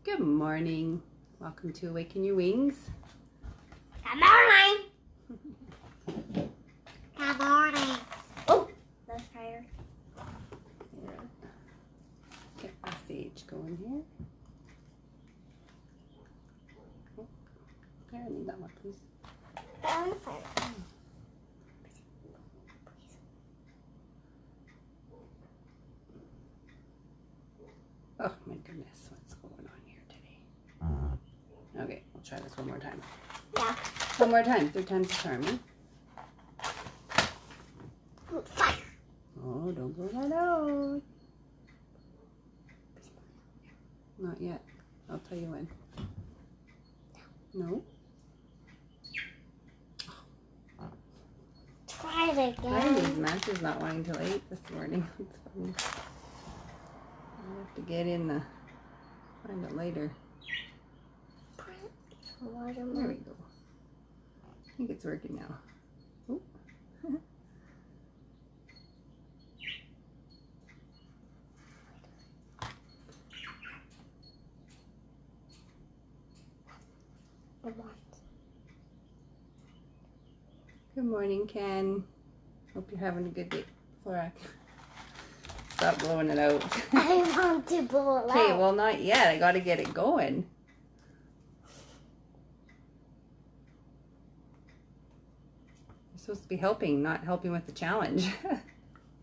Good morning. Welcome to Awaken Your Wings. Good morning. Good morning. Oh, that's tired. Yeah. Get my sage going here. Oh, there, I need that one, please. Oh my goodness, what's going on here today? Okay, we'll try this one more time. Yeah. One more time. Third time's the charm, eh? Fire. Oh, don't blow that out. Not yet. I'll tell you when. No. Try it again. Brandy's match is not wanting till 8 this morning. It's funny. I'll have to get in the find it later. There we go. I think it's working now. Ooh. Good morning, Ken. Hope you're having a good day. Before I stop blowing it out. I want to blow it out. Okay, well, not yet. I got to get it going. You're supposed to be helping, not helping with the challenge.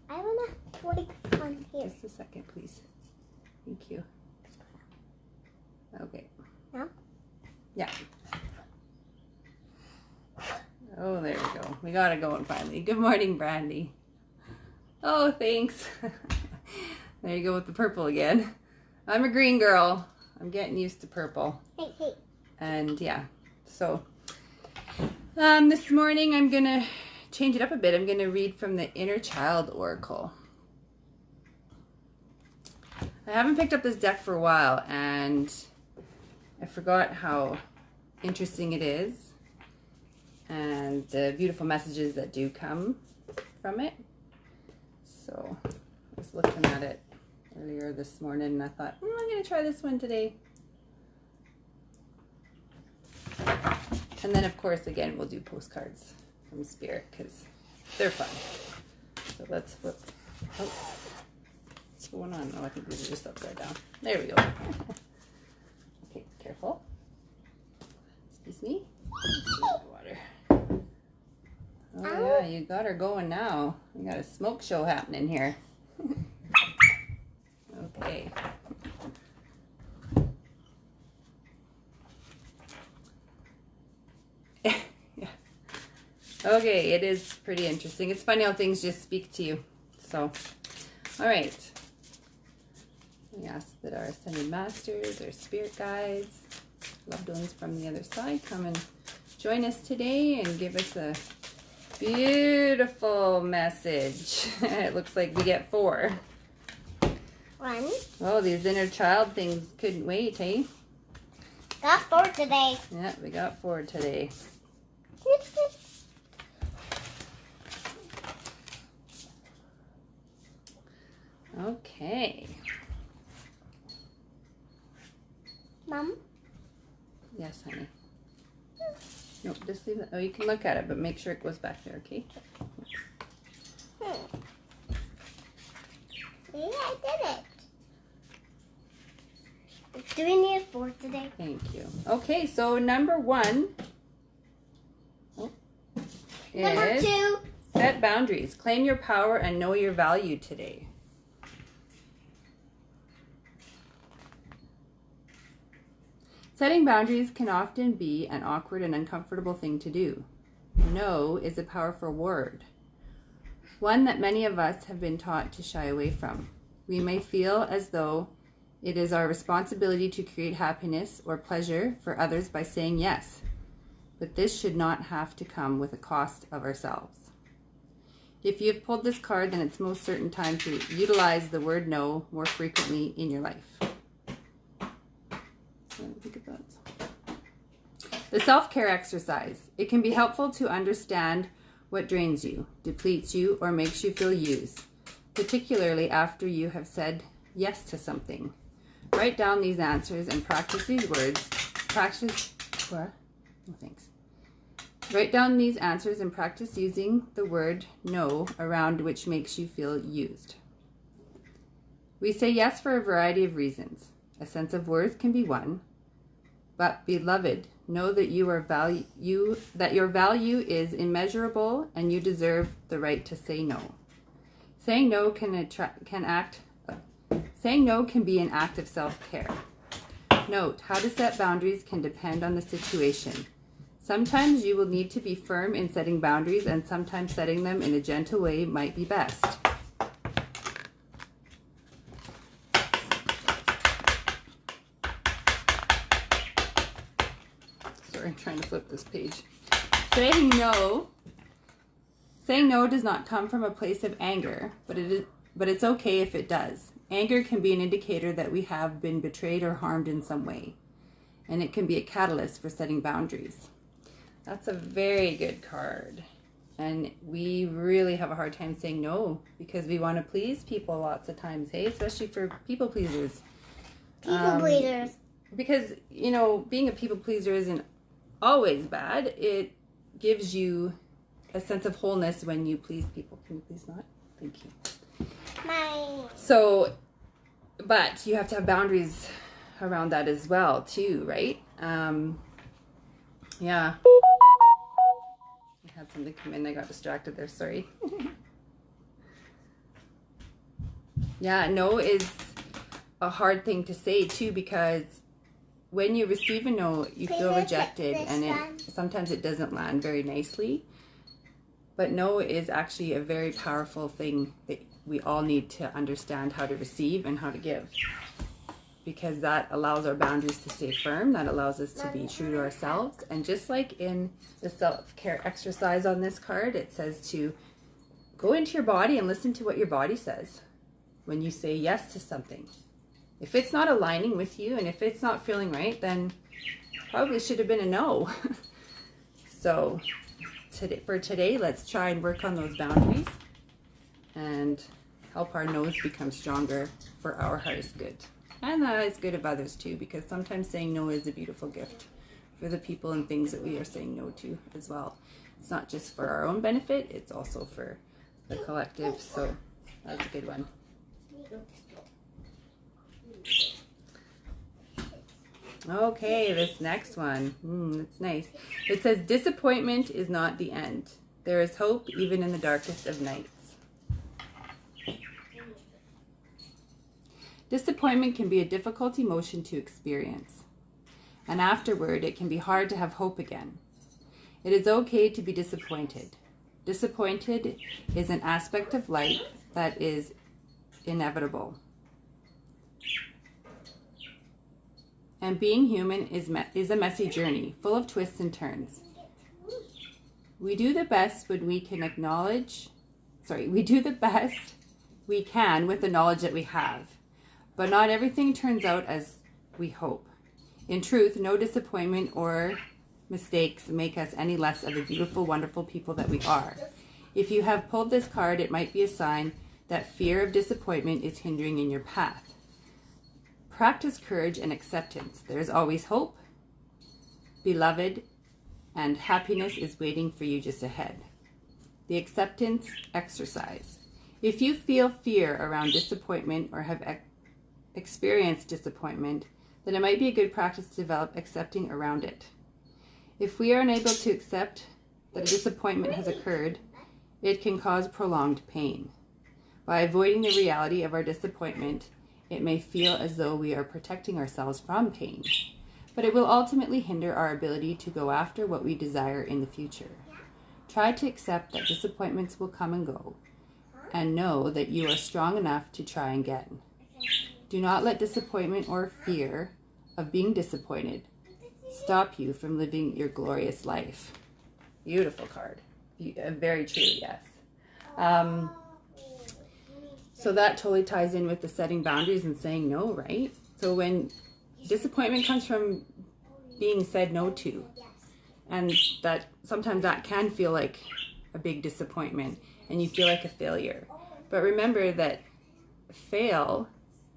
I want to put it on here. Just a second, please. Thank you. Okay. No? Yeah. Oh, there we go. We got it going finally. Good morning, Brandy. Oh, thanks. There you go with the purple again. I'm a green girl. I'm getting used to purple. Hey, hey. And yeah, so this morning I'm going to change it up a bit. I'm going to read from the Inner Child Oracle. I haven't picked up this deck for a while, and I forgot how interesting it is and the beautiful messages that do come from it. So I was looking at it earlier this morning and I thought, I'm going to try this one today. And then, of course, again, we'll do postcards from Spirit because they're fun. So let's flip. Oh, what's going on? Oh, I think these are just upside down. There we go. Okay, careful. Excuse me. Water. Oh, yeah, you got her going now. We got a smoke show happening here. Okay. Yeah. Okay, it is pretty interesting. It's funny how things just speak to you. So, all right. We ask that our Ascended Masters, our Spirit Guides, loved ones from the other side come and join us today and give us a beautiful message. It looks like we get 4. 1. Oh, these inner child things couldn't wait, hey? Got 4 today. Yeah, we got 4 today. Okay. Mom? Yes, honey. Nope, just leave it. Oh, you can look at it, but make sure it goes back there, okay? See, I did it. Do we need 4 today? Thank you. Okay, so number 1 Number is 2. set boundaries. Claim your power and know your value today. Setting boundaries can often be an awkward and uncomfortable thing to do. No is a powerful word, one that many of us have been taught to shy away from. We may feel as though it is our responsibility to create happiness or pleasure for others by saying yes, but this should not have to come with a cost of ourselves. If you have pulled this card, then it's most certain time to utilize the word no more frequently in your life. The self-care exercise. It can be helpful to understand what drains you, depletes you, or makes you feel used, particularly after you have said yes to something. Write down these answers and practice these words. Practice, what? No thanks. Write down these answers and practice using the word no around which makes you feel used. We say yes for a variety of reasons. A sense of worth can be one. But beloved, know that your value is immeasurable and you deserve the right to say no. Saying no can be an act of self-care. Note, how to set boundaries can depend on the situation. Sometimes you will need to be firm in setting boundaries, and sometimes setting them in a gentle way might be best. Sorry, I'm trying to flip this page. Saying no does not come from a place of anger, but it's okay if it does. Anger can be an indicator that we have been betrayed or harmed in some way, and it can be a catalyst for setting boundaries. That's a very good card. And we really have a hard time saying no because we want to please people lots of times, hey? Especially for people pleasers. People pleasers. Because, you know, being a people pleaser isn't always bad. It gives you a sense of wholeness when you please people. Can you please not? Thank you. So, but you have to have boundaries around that as well, too, right? Yeah. I had something come in. I got distracted there. Sorry. Yeah, no is a hard thing to say, too, because when you receive a no, you feel rejected, and sometimes it doesn't land very nicely. But no is actually a very powerful thing that we all need to understand how to receive and how to give. Because that allows our boundaries to stay firm. That allows us to be true to ourselves. And just like in the self-care exercise on this card, it says to go into your body and listen to what your body says when you say yes to something. If it's not aligning with you and if it's not feeling right, then probably should have been a no. So for today, let's try and work on those boundaries and help our no's become stronger for our highest good. And the highest good of others too, because sometimes saying no is a beautiful gift for the people and things that we are saying no to as well. It's not just for our own benefit, it's also for the collective. So that's a good one. Okay, this next one. It's nice. It says, disappointment is not the end. There is hope even in the darkest of nights. Disappointment can be a difficult emotion to experience, and afterward it can be hard to have hope again. It is okay to be disappointed. Disappointed is an aspect of life that is inevitable. And being human is a messy journey, full of twists and turns. We do the best when we can we do the best we can with the knowledge that we have. But not everything turns out as we hope. In truth, no disappointment or mistakes make us any less of the beautiful, wonderful people that we are. If you have pulled this card, it might be a sign that fear of disappointment is hindering in your path. Practice courage and acceptance. There is always hope, beloved, and happiness is waiting for you just ahead. The acceptance exercise. If you feel fear around disappointment or have experienced disappointment, then it might be a good practice to develop accepting around it. If we are unable to accept that a disappointment has occurred, it can cause prolonged pain. By avoiding the reality of our disappointment, it may feel as though we are protecting ourselves from pain, but it will ultimately hinder our ability to go after what we desire in the future. Try to accept that disappointments will come and go, and know that you are strong enough to try again. Do not let disappointment or fear of being disappointed stop you from living your glorious life. Beautiful card. Very true, yes. So that totally ties in with the setting boundaries and saying no, right? So when disappointment comes from being said no to, and that sometimes that can feel like a big disappointment and you feel like a failure. But remember that fail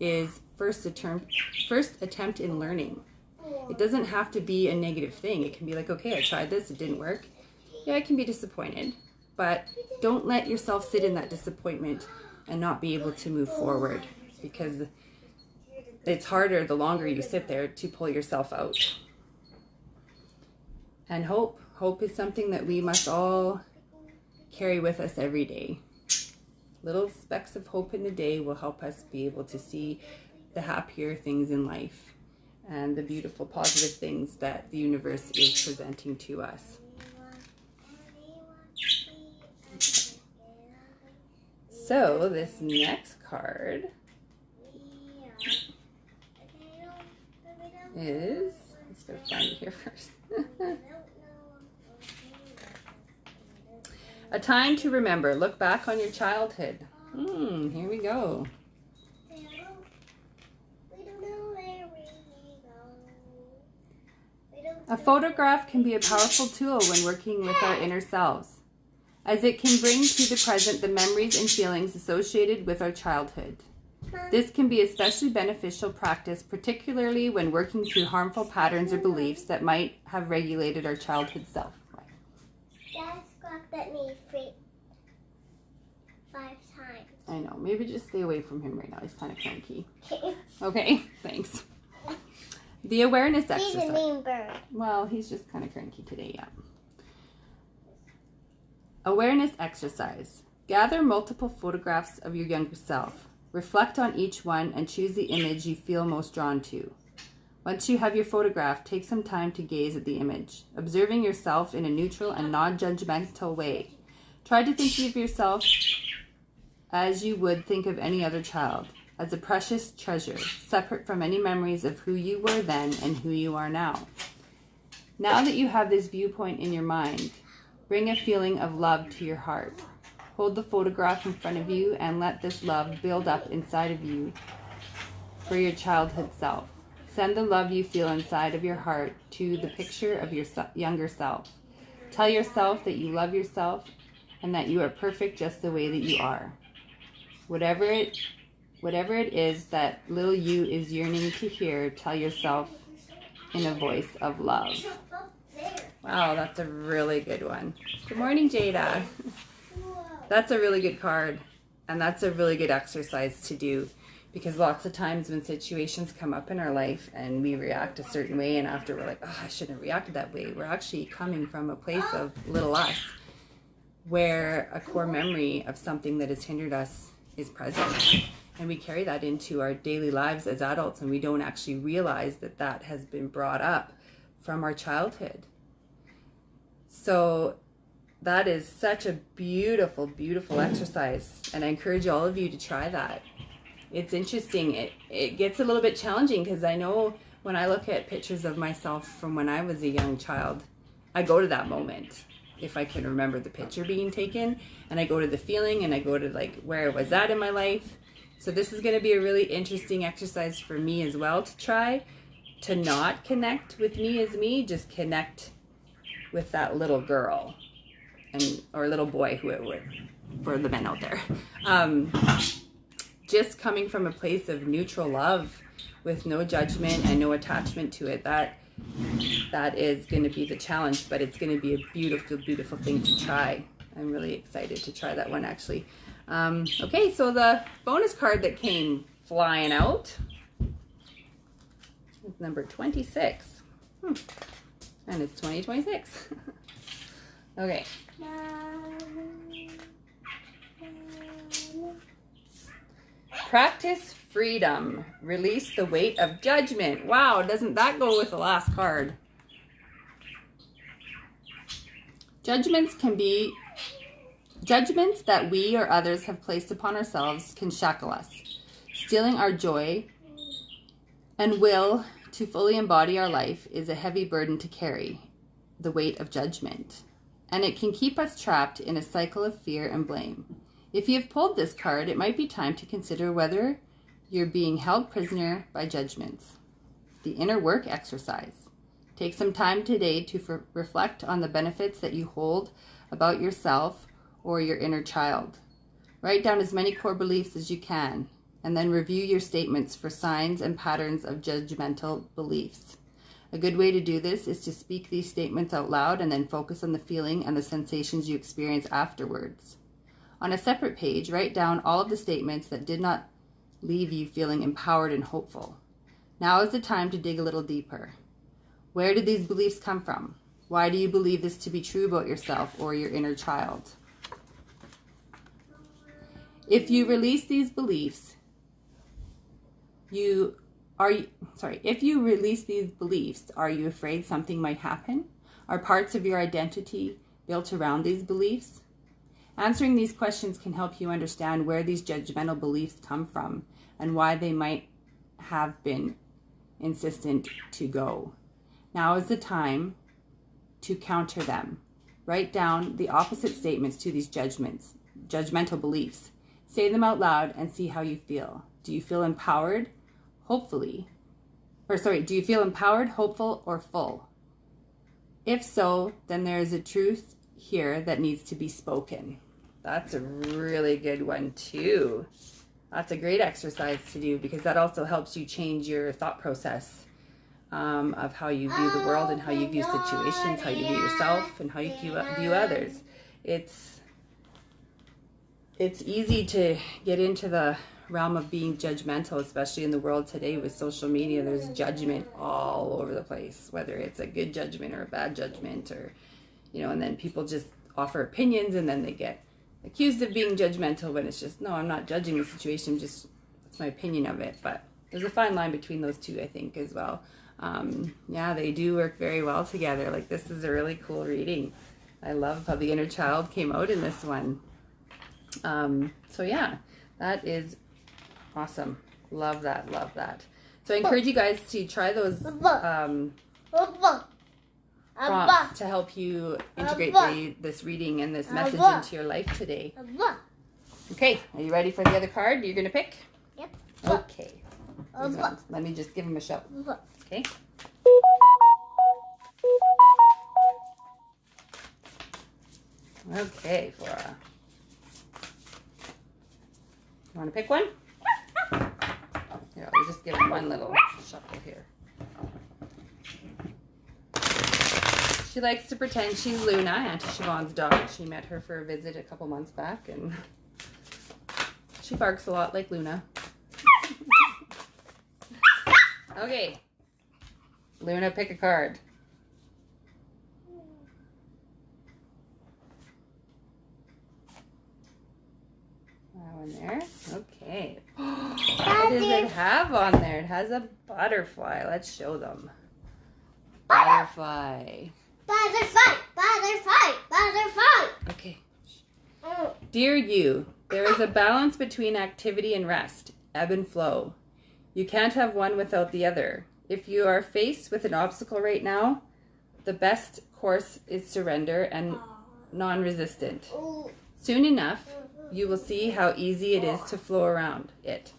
is first attempt in learning. It doesn't have to be a negative thing. It can be like, okay, I tried this, it didn't work. Yeah, I can be disappointed, but don't let yourself sit in that disappointment and not be able to move forward, because it's harder the longer you sit there to pull yourself out. And hope is something that we must all carry with us every day. Little specks of hope in the day will help us be able to see the happier things in life and the beautiful positive things that the universe is presenting to us. So this next card is, let's go find it here first. A time to remember. Look back on your childhood. Here we go. A photograph can be a powerful tool when working with our inner selves, as it can bring to the present the memories and feelings associated with our childhood. This can be especially beneficial practice, particularly when working through harmful patterns or beliefs that might have regulated our childhood self. Dad squawked at me 5 times. I know. Maybe just stay away from him right now. He's kind of cranky. Okay, thanks. The awareness exercise. He's a mean bird. Well, he's just kind of cranky today, yeah. Awareness exercise. Gather multiple photographs of your younger self. Reflect on each one and choose the image you feel most drawn to. Once you have your photograph, take some time to gaze at the image, observing yourself in a neutral and non-judgmental way. Try to think of yourself as you would think of any other child, as a precious treasure, separate from any memories of who you were then and who you are now. Now that you have this viewpoint in your mind, bring a feeling of love to your heart. Hold the photograph in front of you and let this love build up inside of you for your childhood self. Send the love you feel inside of your heart to the picture of your younger self. Tell yourself that you love yourself and that you are perfect just the way that you are. Whatever it is that little you is yearning to hear, tell yourself in a voice of love. Wow, that's a really good one. Good morning, Jada. That's a really good card, and that's a really good exercise to do, because lots of times when situations come up in our life and we react a certain way, and after we're like, oh, I shouldn't have reacted that way, we're actually coming from a place of little us, where a core memory of something that has hindered us is present. And we carry that into our daily lives as adults, and we don't actually realize that that has been brought up from our childhood. So that is such a beautiful, beautiful exercise, and I encourage all of you to try that. It's interesting. It gets a little bit challenging, because I know when I look at pictures of myself from when I was a young child, I go to that moment, if I can remember the picture being taken, and I go to the feeling, and I go to like where was that in my life. So this is going to be a really interesting exercise for me as well to try, to not connect with me as me, just connect with that little girl or little boy, who it would, for the men out there. Just coming from a place of neutral love with no judgment and no attachment to it. That is going to be the challenge, but it's going to be a beautiful, beautiful thing to try. I'm really excited to try that one, actually. Okay, so the bonus card that came flying out is number 26. And it's 2026. Okay. Practice freedom. Release the weight of judgment. Wow, doesn't that go with the last card? Judgments that we or others have placed upon ourselves can shackle us, stealing our joy and will to fully embody our life is a heavy burden to carry, the weight of judgment. And it can keep us trapped in a cycle of fear and blame. If you have pulled this card, it might be time to consider whether you're being held prisoner by judgments. The inner work exercise. Take some time today to reflect on the benefits that you hold about yourself or your inner child. Write down as many core beliefs as you can and then review your statements for signs and patterns of judgmental beliefs. A good way to do this is to speak these statements out loud and then focus on the feeling and the sensations you experience afterwards. On a separate page, write down all of the statements that did not leave you feeling empowered and hopeful. Now is the time to dig a little deeper. Where did these beliefs come from? Why do you believe this to be true about yourself or your inner child? If you release these beliefs, if you release these beliefs, are you afraid something might happen? Are parts of your identity built around these beliefs? Answering these questions can help you understand where these judgmental beliefs come from and why they might have been insistent to go. Now is the time to counter them. Write down the opposite statements to these judgmental beliefs. Say them out loud and see how you feel. Do you feel empowered? Do you feel empowered, hopeful, or full? If so, then there is a truth here that needs to be spoken. That's a really good one too. That's a great exercise to do because that also helps you change your thought process of how you view the world and how you view situations, how you view yourself, and how you view others. It's easy to get into the realm of being judgmental, especially in the world today with social media. There's judgment all over the place, whether it's a good judgment or a bad judgment, or and then people just offer opinions and then they get accused of being judgmental when it's just, no, I'm not judging the situation, just it's my opinion of it. But there's a fine line between those two, I think, as well. They do work very well together. Like, this is a really cool reading. I love how the inner child came out in this one. That is awesome. Love that. So I encourage you guys to try those prompts to help you integrate this reading and this message into your life today. Okay, are you ready for the other card you're going to pick? Yep. Okay. Let me just give him a show. Okay. Okay, Flora. You want to pick one? Here, I'll just give him one little shuffle here. She likes to pretend she's Luna, Auntie Siobhan's dog. She met her for a visit a couple months back, and she barks a lot like Luna. Okay. Luna, pick a card. That one there. Okay. What does it have on there? It has a butterfly. Let's show them. Butterfly. Butterfly. Okay. Dear you, there is a balance between activity and rest, ebb and flow. You can't have one without the other. If you are faced with an obstacle right now, the best course is surrender and non-resistant. Soon enough, you will see how easy it is to flow around it.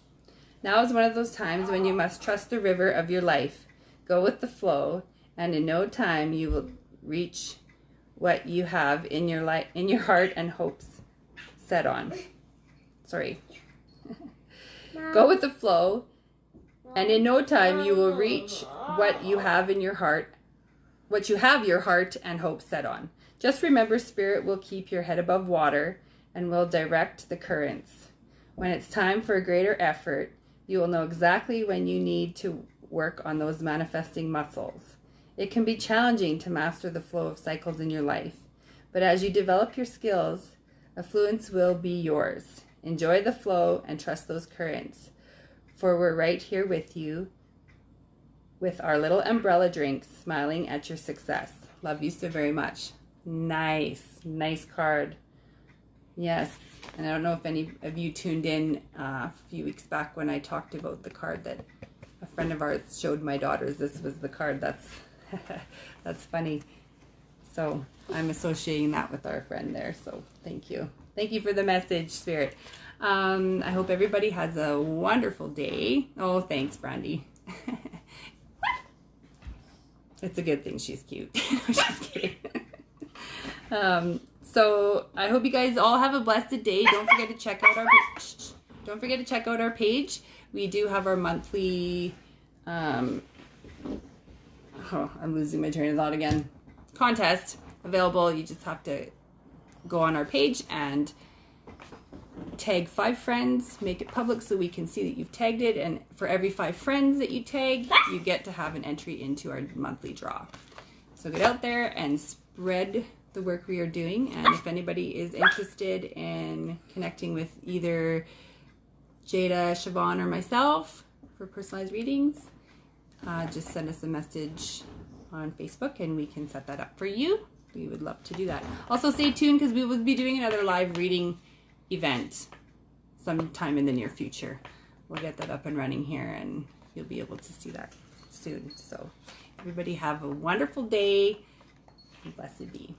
Now is one of those times when you must trust the river of your life. Go with the flow, and in no time you will reach what you have in your heart and hopes set on. Go with the flow, and in no time you will reach what you have in your heart, what you have your heart and hope set on. Just remember, Spirit will keep your head above water and will direct the currents. When it's time for a greater effort, you will know exactly when you need to work on those manifesting muscles. It can be challenging to master the flow of cycles in your life, but as you develop your skills, affluence will be yours. Enjoy the flow and trust those currents, for we're right here with you with our little umbrella drinks, smiling at your success. Love you so very much. Nice card. Yes, and I don't know if any of you tuned in a few weeks back when I talked about the card that a friend of ours showed my daughters. This was the card. That's funny. So I'm associating that with our friend there. So thank you. Thank you for the message, Spirit. I hope everybody has a wonderful day. Oh, thanks, Brandy. It's a good thing she's cute. Just kidding. So I hope you guys all have a blessed day. Don't forget to check out our don't forget to check out our page. We do have our monthly, I'm losing my train of thought again, contest available. You just have to go on our page and tag 5 friends, make it public so we can see that you've tagged it, and for every 5 friends that you tag, you get to have an entry into our monthly draw. So get out there and spread the work we are doing, and if anybody is interested in connecting with either Jada, Siobhan, or myself for personalized readings, just send us a message on Facebook and we can set that up for you. We would love to do that. Also stay tuned because we will be doing another live reading event sometime in the near future. We'll get that up and running here and you'll be able to see that soon. So everybody have a wonderful day and blessed be.